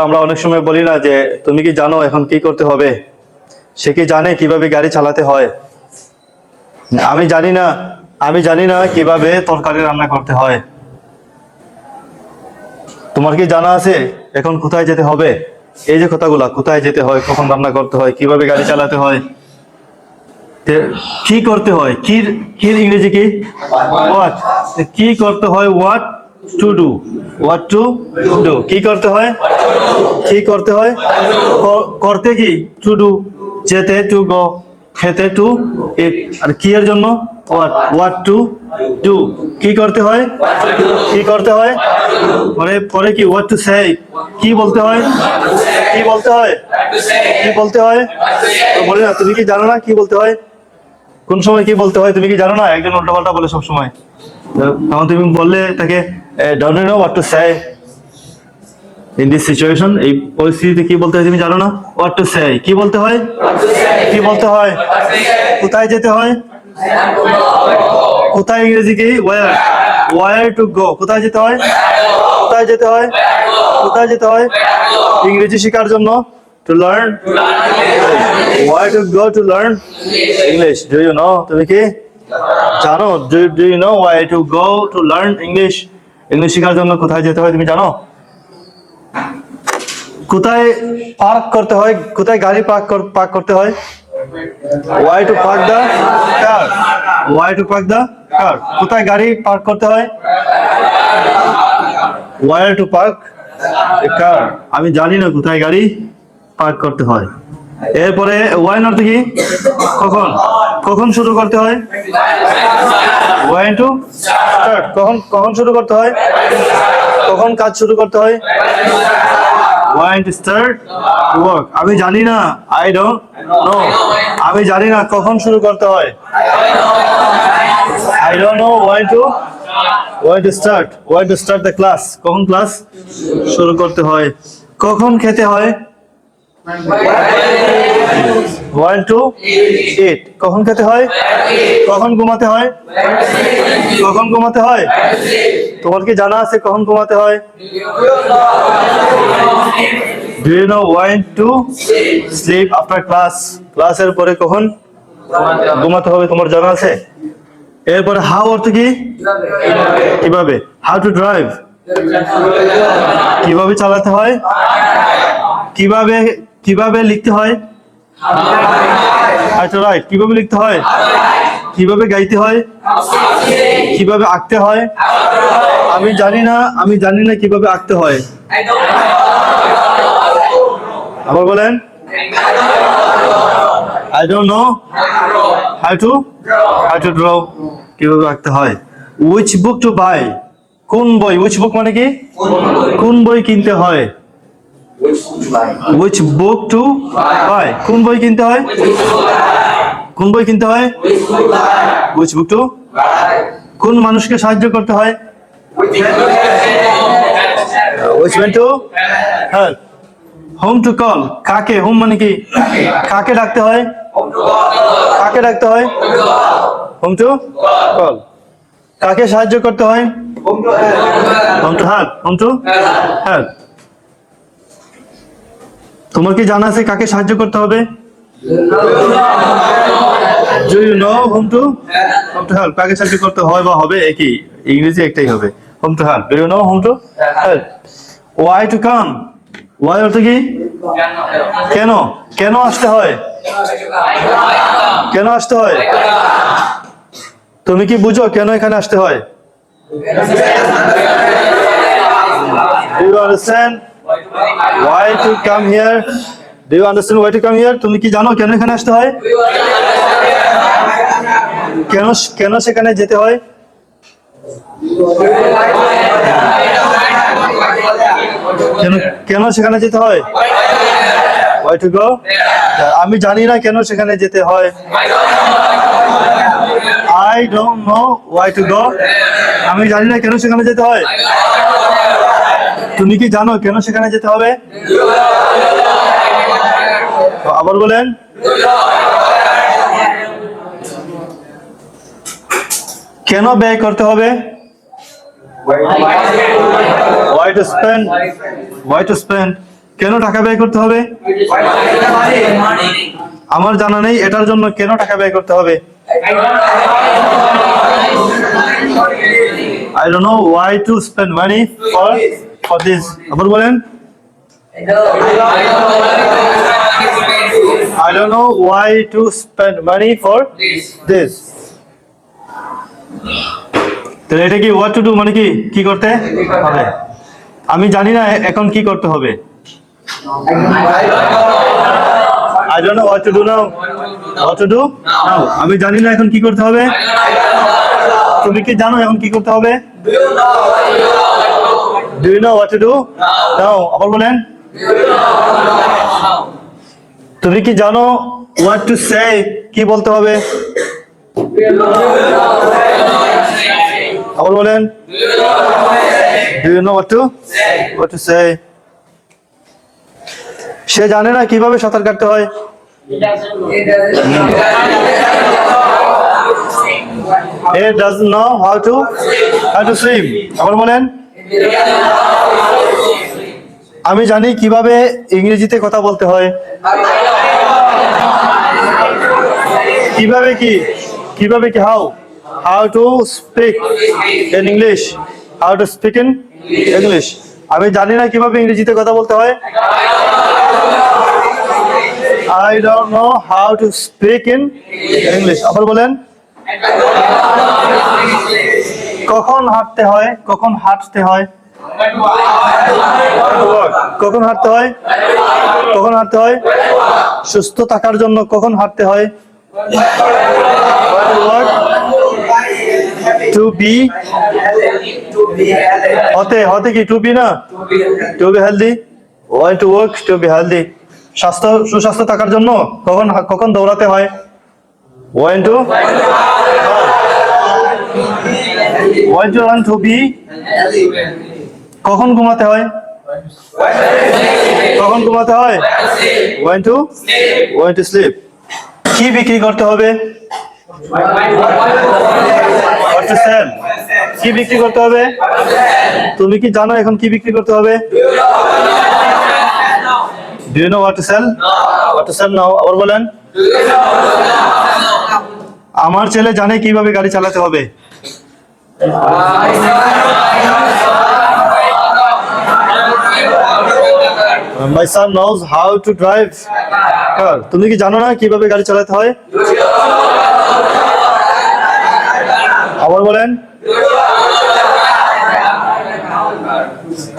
আমরা অনেক সময় বলি না যে তুমি কি জানো এখন কি করতে হবে? সে কি জানে কিভাবে গাড়ি চালাতে হয়? আমি জানি না কিভাবে তরকারি রান্না করতে হয়। তোমার কি জানা আছে এখন কোথায় যেতে হবে? এই যে কথাগুলা, কোথায় যেতে হয়, কখন রান্না করতে হয়, কিভাবে গাড়ি চালাতে হয়, কি করতে হয়, কি কি ইংরেজি কি হোয়াট, কি করতে হয়, what to do, what to do, কি করতে হয়, কি করতে হয়, করতে কি টু ডু, যেতে টু গো, খেতে টু ইট, আর কি এর জন্য হোয়াট, হোয়াট টু ডু, কি করতে হয়, কি করতে হয়, মানে পরে কি হোয়াট টু সে, কি বলতে হয়, কি বলতে হয়, কি বলতে হয়, বলে না তুমি কি জানো না কি বলতে হয়, কোন সময় কি বলতে হয় তুমি কি জানো না? একজন উল্টাপাল্টা বলে সব সময়, তখন তুমি বললে তাকে don't know what to say in this situation, এই পরিস্থিতিতে কি বলতে হয় তুমি জানো না? হোয়াট টু সে, কি বলতে হয়, কি বলতে হয়, কোথায় যেতে হয়, কোথায় ইংরেজি কি ওয়্যার, ওয়্যার টু গো, কোথায় যেতে হয়, কোথায় যেতে হয়, কোথায় যেতে হয় ইংরেজি শেখার জন্য, to learn, where to go to learn English, do you know, তুমি কি জানো, do you know why to go to learn English, English শেখার জন্য কোথায় যেতে হয় তুমি জানো? কোথায় পার্ক করতে হয়, কোথায় গাড়ি পার্ক করতে হয়, why to park the car, why to park the car, কোথায় গাড়ি পার্ক করতে হয়, where to park the car, আমি জানি না কোথায় গাড়ি পার্ক করতে হয়। এরপরে ওয়াই অর্থ কি কখন, কখন শুরু করতে হয়, ওয়াই টু স্টার্ট, কখন কখন শুরু করতে হয়, কখন কাজ শুরু করতে হয়, ওয়াই টু স্টার্ট ওয়ার্ক, আমি জানি না, আই ডোন্ট নো, আমি জানি না কখন শুরু করতে হয়, I don't know why to start the class, কখন ক্লাস শুরু করতে হয়, কখন খেতে হয়, ওয়ান টু ইট, কখন খেতে হয়, কখন ঘুমাতে হয়, কখন ঘুমাতে হয়, তোমার কি জানা আছে কখন ঘুমাতে হয়, do you know when to sleep after class, ক্লাসের পরে কখন ঘুমাতে হবে তোমার জানা আছে? এরপরে হাউ অর্থ কি কিভাবে, হাউ টু ড্রাইভ, কিভাবে চালাতে হয়, কিভাবে কিভাবে লিখতে হয়, আচ্ছা রাইট, কিভাবে লিখতে হয়, কিভাবে গাইতে হয়, কিভাবে আঁকতে হয়, আমি জানি না কিভাবে আঁকতে হয়, আবার বলেন, I don't know how to draw, কিভাবে আঁকতে হয়, উইচ বুক টু বাই, কোন বই, উইচ বুক মানে কি কোন বই কিনতে হয়, which book to buy, কোন বই কিনতে হয়, কোন বই কিনতে হয়, which book to, কোন মানুষকে সাহায্য করতে হয়, which man to help, whom to call, কাকে, whom মানে কি কাকে ডাকতে হয়, কাকে ডাকতে হয়, whom to call, কাকে সাহায্য করতে হয়, whom to help, help, তোমার কি জানা আছে কাকে সাহায্য করতে হবে, do you know whom to help, কাকে সাহায্য করতে হয় বা হবে একই, ইংরেজি একটাই হবে, whom to help, do you know whom to help, why to come, why অর্থ কি কেন, কেন আসতে হয়, কেন আসতে হয়, তুমি কি বুঝো কেন এখানে আসতে হয়, do you understand why to come here, do you understand why to come here, তুমি কি জানো কেন এখানে আসতে হয়, কেন কেন সেখানে যেতে হয়, কেন কেন সেখানে যেতে হয়, why to go, আমি জানি না কেন সেখানে যেতে হয়, I don't know why to go, আমি জানি না কেন সেখানে যেতে হয়, তুমি কি জানো কেন সেখানে যেতে হবে, আবার বলেন, কেন ব্যয় করতে হবে, why to spend কেন টাকা ব্যয় করতে হবে? আমার জানা নেই এটার জন্য কেন টাকা ব্যয় করতে হবে। I don't know why to spend money for this. আবার বলেন। I don't know why to spend money for this. তাহলে এটা কি what to do মানে কি কি করতে হবে? আমি জানি না এখন কি করতে হবে। I don't know what to do now. What to do now? আমি জানি না এখন কি করতে হবে। তুমি কি জানো এখন কি করতে হবে? Do you know what to do now? আবার বলেন। তুমি কি জানো what to say কি বলতে হবে? আবার বলেন। Do you know what to say? সে জানে না কিভাবে সাঁতার কাটতে হয়। He doesn't know how to swim. আবার বলেন। আমি জানি কিভাবে ইংরেজিতে কথা বলতে হয়। কিভাবে কি how to speak in English. How to speak in English. আমি জানি না কিভাবে ইংরেজিতে কথা বলতে হয়। I don't know how to speak in English. আবার বলেন। কখন হাঁটতে হয়? কখন হাঁটতে হয়? কখন হাঁটতে হয়? কখন হাঁটতে হয়? সুস্থ থাকার জন্য কখন হাঁটতে হয়? To be হতে কি to be না? To be healthy. Why to work to be healthy. সুস্বাস্থ্য থাকার জন্য কখন দৌড়াতে হয়? When to run to be. কখন ঘুমাতে হয়? কখন ঘুমাতে হয়? When to sleep. কি বিক্রি করতে হবে? What to sell. কি বিক্রি করতে হবে? তুমি কি জানো এখন কি বিক্রি করতে হবে? Do you know what to sell? What to sell now? আবার বলেন। আমার ছেলে জানে কিভাবে গাড়ি চালাতে হবে। My son knows how to drive car. তুমি কি জানো না কিভাবে গাড়ি চালাতে হয়? আবার বলেন।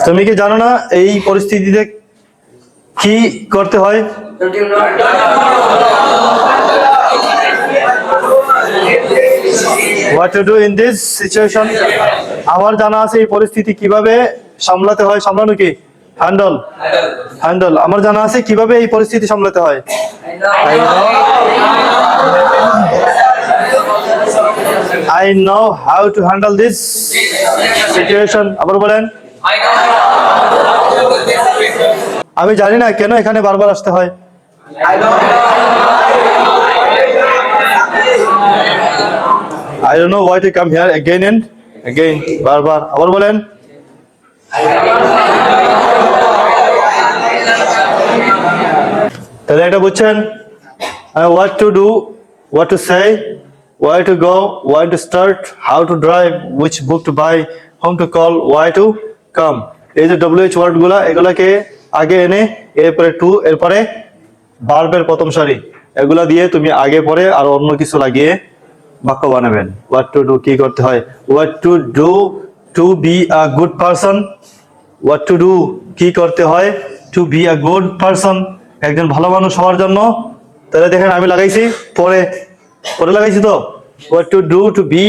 তুমি কি জানো না এই পরিস্থিতিতে কি করতে হয়? What to do in this situation? আমার জানা আছে এই পরিস্থিতি কিভাবে সামলাতে হয়। সামলানো কি? হ্যান্ডেল। আমার জানা আছে কিভাবে এই পরিস্থিতি সামলাতে হয়। I know how to handle this situation. আবার বলেন। আমি জানি না কেন এখানে বারবার আসতে হয়। I don't know why to come here again and again. বারবার। আবার বলেন। তাহলে এটা বুঝছেন? What to do, what to say, where to go, why to start, how to drive, which book to buy, whom to call, why to come. এই যে WH word গুলা এগুলাকে আগে এনে এরপরে টু এরপরে ভার্বের প্রথম সারি এগুলা দিয়ে তুমি আগে পরে আর অন্য কিছু লাগিয়ে বাক্য বানাবেন। What to do কি করতে হয়? What to do to be a good person. What to do কি করতে হয়? To be a good person একজন ভালো মানুষ হওয়ার জন্য। তাহলে দেখেন আমি লাগাইছি পরে লাগাইছি তো। What to do to be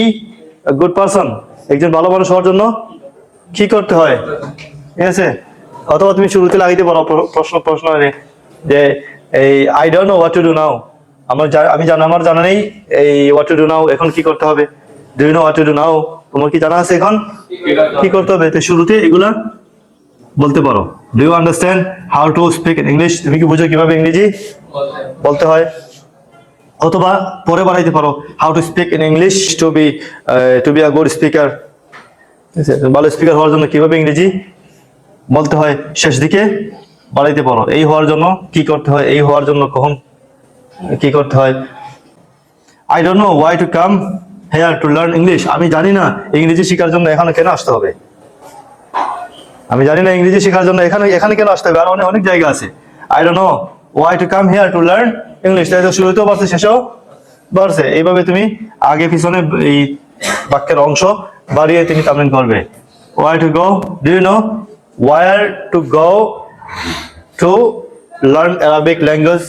a good person একজন ভালো মানুষ হওয়ার জন্য কি করতে হয়? ঠিক আছে। অথবা তুমি শুরুতে লাগাইতে পারো প্রশ্ন যে এই I don't know what to do now. আমার জানা নেই এই what to do now এখন কি করতে হবে। Do you know what to do now? তোমার কি জানা আছে এখন কি করতে হবে? তো শুরুতে এগুলা বলতে পারো। Do you understand how to speak in English? তুমি কি বুঝো কিভাবে ইংরেজি বলতে হয়? অথবা পরে বানাইতে পারো how to speak in English to be a good speaker. ভালো স্পিকার হওয়ার জন্য কিভাবে ইংরেজি বলতে হয় শেষ দিকে বাড়াইতে পারো। এই হওয়ার জন্য কি করতে হয়? এই হওয়ার জন্য কখন কি করতে হয়? I don't know why to come here to learn English. আমি জানি না ইংরেজি শেখার জন্য এখানে কেন আসতে হবে। আমি জানি না ইংরেজি শেখার জন্য এখানে এখানে কেন আসতে হবে, আর অনেক অনেক জায়গা আছে। I don't know why to come here to learn English. তাই তো শুরুতেও বাড়ছে, শেষেও বাড়ছে। এইভাবে তুমি আগে পিছনে এই বাক্যের অংশ বাড়িয়ে তুমি তামিল করবে। Why to go, do you know where to go to learn Arabic language?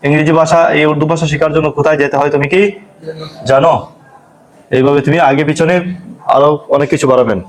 ইংরেজি ভাষা, এই উর্দু ভাষা শেখার জন্য কোথায় যেতে হয় তুমি কি জানো? এইভাবে তুমি আগে পিছনে আরো অনেক কিছু বাড়াবেন।